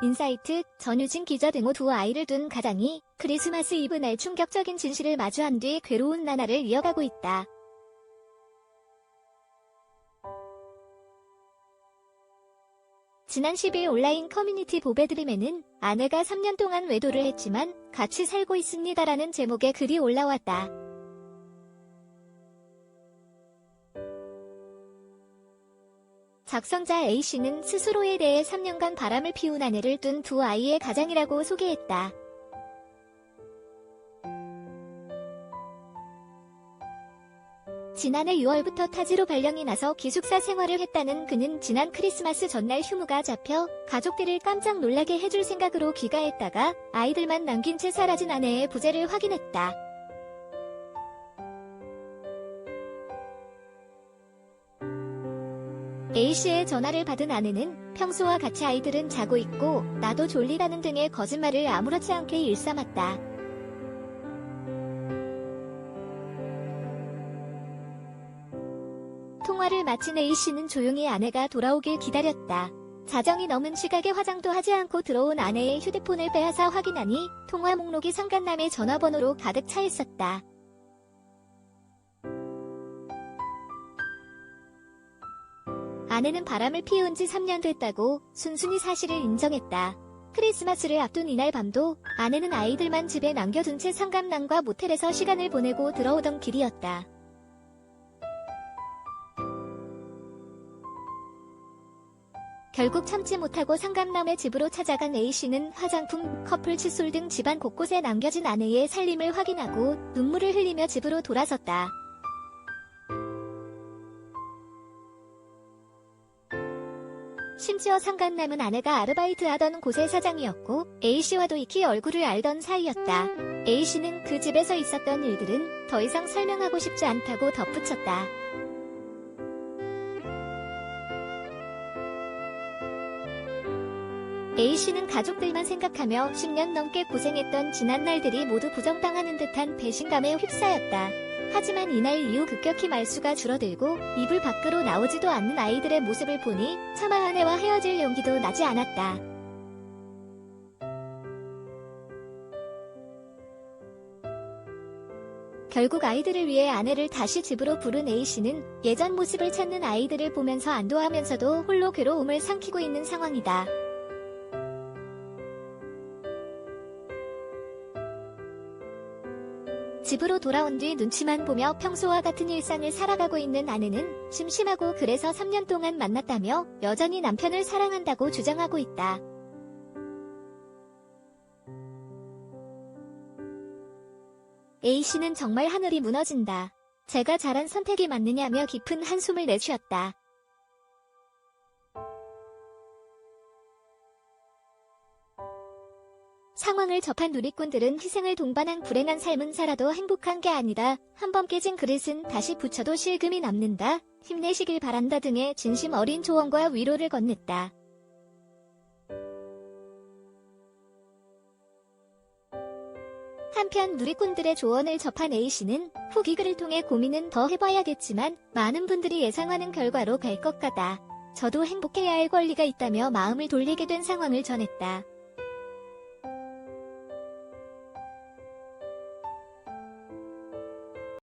인사이트, 전유진 기자 등 두 아이를 둔 가장이 크리스마스 이브 날 충격적인 진실을 마주한 뒤 괴로운 나날을 이어가고 있다. 지난 10일 온라인 커뮤니티 보배드림에는 아내가 3년 동안 외도를 했지만 같이 살고 있습니다라는 제목의 글이 올라왔다. 작성자 A씨는 스스로에 대해 3년간 바람을 피운 아내를 둔 두 아이의 가장이라고 소개했다. 지난해 6월부터 타지로 발령이 나서 기숙사 생활을 했다는 그는 지난 크리스마스 전날 휴무가 잡혀 가족들을 깜짝 놀라게 해줄 생각으로 귀가했다가 아이들만 남긴 채 사라진 아내의 부재를 확인했다. A씨의 전화를 받은 아내는 평소와 같이 아이들은 자고 있고 나도 졸리다는 등의 거짓말을 아무렇지 않게 일삼았다. 통화를 마친 A씨는 조용히 아내가 돌아오길 기다렸다. 자정이 넘은 시각에 화장도 하지 않고 들어온 아내의 휴대폰을 빼앗아 확인하니 통화 목록이 상간남의 전화번호로 가득 차 있었다. 아내는 바람을 피운 지 3년 됐다고 순순히 사실을 인정했다. 크리스마스를 앞둔 이날 밤도 아내는 아이들만 집에 남겨둔 채 상간남과 모텔에서 시간을 보내고 들어오던 길이었다. 결국 참지 못하고 상간남의 집으로 찾아간 A씨는 화장품, 커플 칫솔 등 집안 곳곳에 남겨진 아내의 살림을 확인하고 눈물을 흘리며 집으로 돌아섰다. 심지어 상간남은 아내가 아르바이트하던 곳의 사장이었고 A씨와도 익히 얼굴을 알던 사이였다. A씨는 그 집에서 있었던 일들은 더 이상 설명하고 싶지 않다고 덧붙였다. A씨는 가족들만 생각하며 10년 넘게 고생했던 지난 날들이 모두 부정당하는 듯한 배신감에 휩싸였다. 하지만 이날 이후 급격히 말수가 줄어들고 이불 밖으로 나오지도 않는 아이들의 모습을 보니 차마 아내와 헤어질 용기도 나지 않았다. 결국 아이들을 위해 아내를 다시 집으로 부른 A씨는 예전 모습을 찾는 아이들을 보면서 안도하면서도 홀로 괴로움을 삼키고 있는 상황이다. 집으로 돌아온 뒤 눈치만 보며 평소와 같은 일상을 살아가고 있는 아내는 심심하고 그래서 3년 동안 만났다며 여전히 남편을 사랑한다고 주장하고 있다. A씨는 정말 하늘이 무너진다. 제가 잘한 선택이 맞느냐며 깊은 한숨을 내쉬었다. 상황을 접한 누리꾼들은 희생을 동반한 불행한 삶은 살아도 행복한 게 아니다. 한번 깨진 그릇은 다시 붙여도 실금이 남는다. 힘내시길 바란다 등의 진심 어린 조언과 위로를 건넸다. 한편 누리꾼들의 조언을 접한 A씨는 후기 글을 통해 고민은 더 해봐야겠지만 많은 분들이 예상하는 결과로 갈 것 같다. 저도 행복해야 할 권리가 있다며 마음을 돌리게 된 상황을 전했다.